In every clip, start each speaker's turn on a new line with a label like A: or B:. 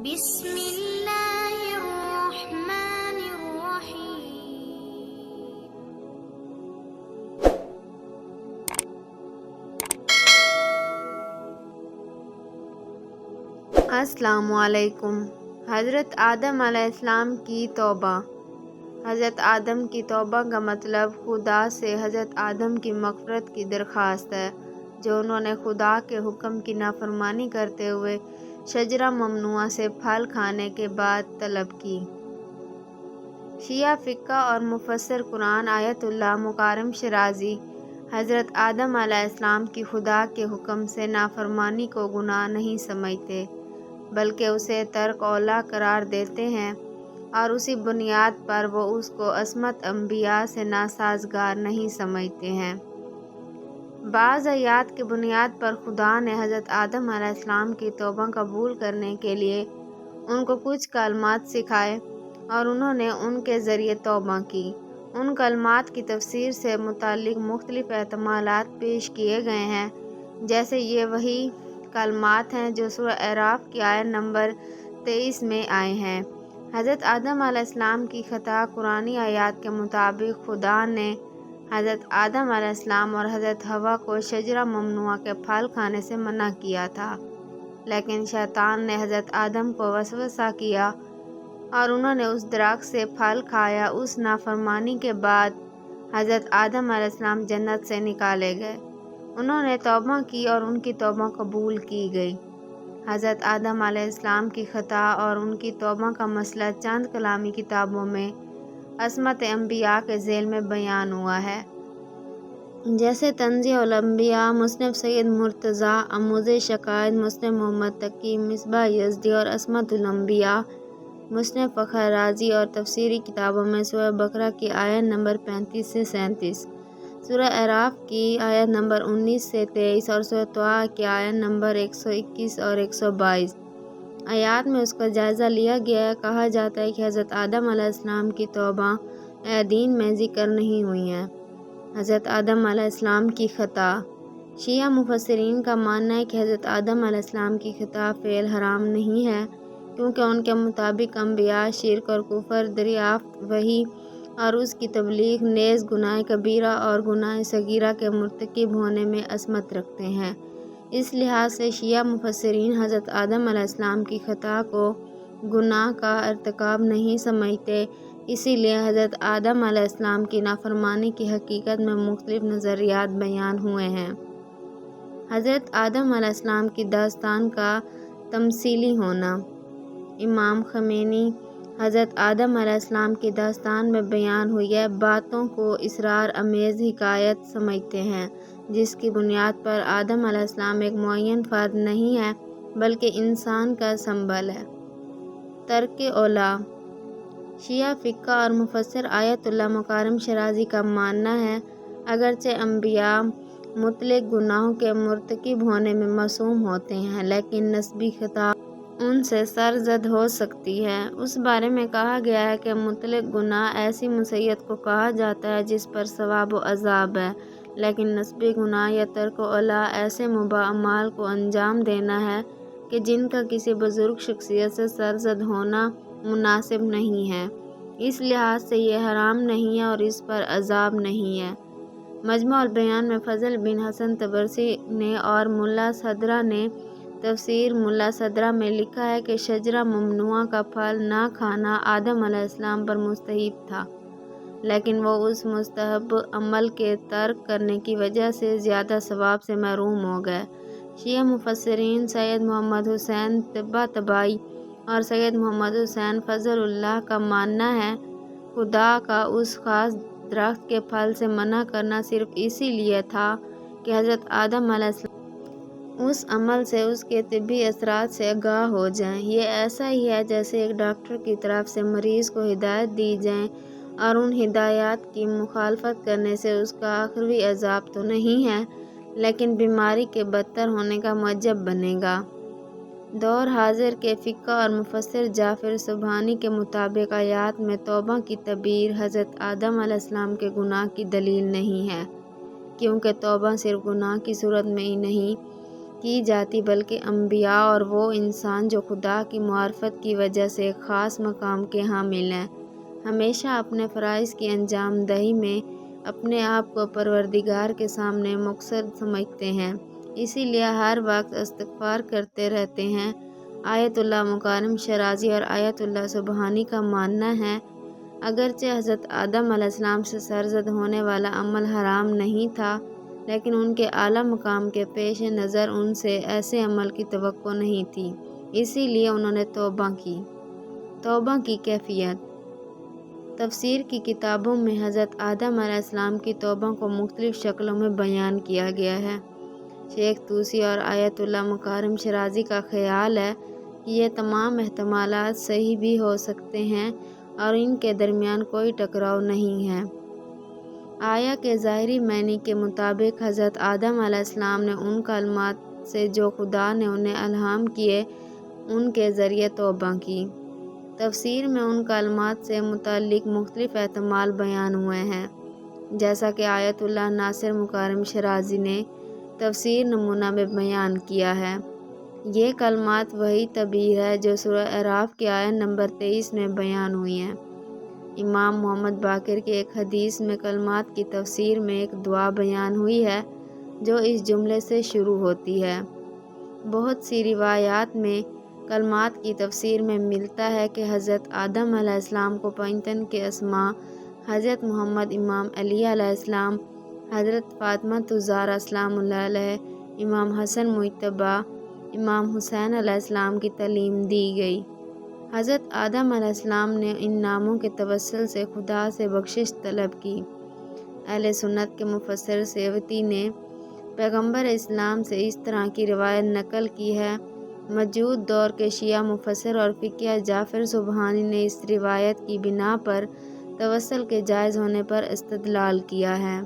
A: بسم اللہ الرحمن الرحیم۔
B: السلام علیکم۔ حضرت آدم علیہ السلام کی توبہ۔ حضرت آدم کی توبہ کا مطلب خدا سے حضرت آدم کی مغفرت کی درخواست ہے، جو انہوں نے خدا کے حکم کی نافرمانی کرتے ہوئے شجرہ ممنوعہ سے پھل کھانے کے بعد طلب کی۔ شیعہ فقہ اور مفسر قرآن آیت اللہ مکارم شیرازی حضرت آدم علیہ السلام کی خدا کے حکم سے نافرمانی کو گناہ نہیں سمجھتے، بلکہ اسے ترک اولا قرار دیتے ہیں، اور اسی بنیاد پر وہ اس کو عصمت انبیاء سے ناسازگار نہیں سمجھتے ہیں۔ بعض آیات کی بنیاد پر خدا نے حضرت آدم علیہ السلام کی توبہ قبول کرنے کے لیے ان کو کچھ کلمات سکھائے اور انہوں نے ان کے ذریعے توبہ کی۔ ان کلمات کی تفسیر سے متعلق مختلف احتمالات پیش کیے گئے ہیں، جیسے یہ وہی کلمات ہیں جو سورہ اعراف کی آیت نمبر 23 میں آئے ہیں۔ حضرت آدم علیہ السلام کی خطا قرآنی آیات کے مطابق خدا نے حضرت آدم علیہ السلام اور حضرت حوا کو شجرہ ممنوعہ کے پھل کھانے سے منع کیا تھا، لیکن شیطان نے حضرت آدم کو وسوسہ کیا اور انہوں نے اس درخت سے پھل کھایا۔ اس نافرمانی کے بعد حضرت آدم علیہ السلام جنت سے نکالے گئے۔ انہوں نے توبہ کی اور ان کی توبہ قبول کی گئی۔ حضرت آدم علیہ السلام کی خطا اور ان کی توبہ کا مسئلہ چند کلامی کتابوں میں عصمت انبیاء کے ذیل میں بیان ہوا ہے، جیسے تنزیہ الانبیاء، مصنف سید مرتضیٰ، اموز شقائد، مصنف محمد تقی، مصباح یزدی اور عصمت الانبیاء، مصنف فخر رازی، اور تفسیری کتابوں میں سورہ بقرہ کی آیت نمبر 35 سے 37، سورہ اعراف کی آیت نمبر 19 سے 23 اور سورہ طٰہٰ کی آیت نمبر 121 اور 122 آیات میں اس کا جائزہ لیا گیا ہے۔ کہا جاتا ہے کہ حضرت آدم علیہ السلام کی توبہ دین میں ذکر نہیں ہوئی ہیں۔ حضرت آدم علیہ السلام کی خطا۔ شیعہ مفسرین کا ماننا ہے کہ حضرت آدم علیہ السلام کی خطا فعل حرام نہیں ہے، کیونکہ ان کے مطابق انبیاء شرک اور کفر، دریافت وحی اور اس کی تبلیغ نیز گناہ کبیرہ اور گناہ صغیرہ کے مرتکب ہونے میں عصمت رکھتے ہیں۔ اس لحاظ سے شیعہ مفسرین حضرت آدم علیہ السلام کی خطا کو گناہ کا ارتکاب نہیں سمجھتے۔ اسی لیے حضرت آدم علیہ السلام کی نافرمانی کی حقیقت میں مختلف نظریات بیان ہوئے ہیں۔ حضرت آدم علیہ السلام کی داستان کا تمثیلی ہونا۔ امام خمینی حضرت آدم علیہ السلام کی داستان میں بیان ہوئی باتوں کو اسرار امیز حکایت سمجھتے ہیں، جس کی بنیاد پر آدم علیہ السلام ایک معین فرد نہیں ہے، بلکہ انسان کا سمبل ہے۔ ترک اولا۔ شیعہ فقہ اور مفسر آیت اللہ مکارم شیرازی کا ماننا ہے، اگرچہ انبیاء مطلق گناہوں کے مرتکب ہونے میں معصوم ہوتے ہیں، لیکن نسبی خطا ان سے سرزد ہو سکتی ہے۔ اس بارے میں کہا گیا ہے کہ مطلق گناہ ایسی معصیت کو کہا جاتا ہے جس پر ثواب و عذاب ہے، لیکن نسبی گناہ یا ترک اولا ایسے مباح اعمال کو انجام دینا ہے کہ جن کا کسی بزرگ شخصیت سے سرزد ہونا مناسب نہیں ہے، اس لحاظ سے یہ حرام نہیں ہے اور اس پر عذاب نہیں ہے۔ مجموع البیان میں فضل بن حسن طبرسی نے اور ملا صدرہ نے تفسیر ملا صدرہ میں لکھا ہے کہ شجرہ ممنوعہ کا پھل نہ کھانا آدم علیہ السلام پر مستحب تھا، لیکن وہ اس مستحب عمل کے ترک کرنے کی وجہ سے زیادہ ثواب سے محروم ہو گئے۔ شیعہ مفسرین سید محمد حسین طباطبائی اور سید محمد حسین فضل اللہ کا ماننا ہے، خدا کا اس خاص درخت کے پھل سے منع کرنا صرف اسی لیے تھا کہ حضرت آدم علیہ السلام اس عمل سے اس کے طبی اثرات سے آگاہ ہو جائیں۔ یہ ایسا ہی ہے جیسے ایک ڈاکٹر کی طرف سے مریض کو ہدایت دی جائے اور ان ہدایات کی مخالفت کرنے سے اس کا اخروی عذاب تو نہیں ہے، لیکن بیماری کے بدتر ہونے کا موجب بنے گا۔ دور حاضر کے فقہ اور مفسر جعفر سبحانی کے مطابق آیات میں توبہ کی تعبیر حضرت آدم علیہ السلام کے گناہ کی دلیل نہیں ہے، کیونکہ توبہ صرف گناہ کی صورت میں ہی نہیں کی جاتی بلکہ انبیاء اور وہ انسان جو خدا کی معرفت کی وجہ سے ایک خاص مقام کے حامل ہیں ہمیشہ اپنے فرائض کی انجام دہی میں اپنے آپ کو پروردگار کے سامنے مقصر سمجھتے ہیں، اسی لیے ہر وقت استغفار کرتے رہتے ہیں۔ آیت اللہ مکارم شرازی اور آیت اللہ سبحانی کا ماننا ہے اگرچہ حضرت آدم علیہ السلام سے سرزد ہونے والا عمل حرام نہیں تھا، لیکن ان کے اعلیٰ مقام کے پیش نظر ان سے ایسے عمل کی توقع نہیں تھی، اسی لیے انہوں نے توبہ کی۔ توبہ کی کیفیت۔ تفسیر کی کتابوں میں حضرت آدم علیہ السلام کی توبہ کو مختلف شکلوں میں بیان کیا گیا ہے۔ شیخ طوسی اور آیت اللہ مکارم شرازی کا خیال ہے کہ یہ تمام احتمالات صحیح بھی ہو سکتے ہیں اور ان کے درمیان کوئی ٹکراؤ نہیں ہے۔ آیا کے ظاہری معنی کے مطابق حضرت آدم علیہ السلام نے ان کلمات سے جو خدا نے انہیں الہام کیے ان کے ذریعے توبہ کی۔ تفسیر میں ان کلمات سے متعلق مختلف احتمال بیان ہوئے ہیں، جیسا کہ آیت اللہ ناصر مکارم شرازی نے تفسیر نمونہ میں بیان کیا ہے۔ یہ کلمات وہی تعبیر ہے جو سورہ اعراف کی آیت نمبر 23 میں بیان ہوئی ہیں۔ امام محمد باقر کی ایک حدیث میں کلمات کی تفسیر میں ایک دعا بیان ہوئی ہے جو اس جملے سے شروع ہوتی ہے۔ بہت سی روایات میں کلمات کی تفسیر میں ملتا ہے کہ حضرت آدم علیہ السلام کو پنجتن کے اسماء حضرت محمد امام علی علیہ السلام، حضرت فاطمہ الزہرا سلام اللہ علیہ، امام حسن مجتبیٰ، امام حسین علیہ السلام کی تعلیم دی گئی۔ حضرت آدم علیہ السلام نے ان ناموں کے توسل سے خدا سے بخشش طلب کی۔ اہل سنت کے مفسر سیوطی نے پیغمبر اسلام سے اس طرح کی روایت نقل کی ہے۔ موجود دور کے شیعہ مفسر اور فقیہ جعفر سبحانی نے اس روایت کی بنا پر توسل کے جائز ہونے پر استدلال کیا ہے۔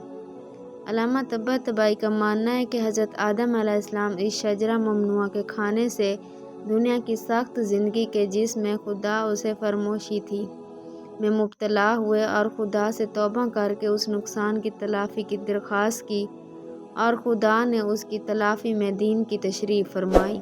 B: علامہ طباطبائی کا ماننا ہے کہ حضرت آدم علیہ السلام اس شجرہ ممنوعہ کے کھانے سے دنیا کی سخت زندگی کے جس میں خدا اسے فرموشی تھی میں مبتلا ہوئے اور خدا سے توبہ کر کے اس نقصان کی تلافی کی درخواست کی اور خدا نے اس کی تلافی میں دین کی تشریح فرمائی۔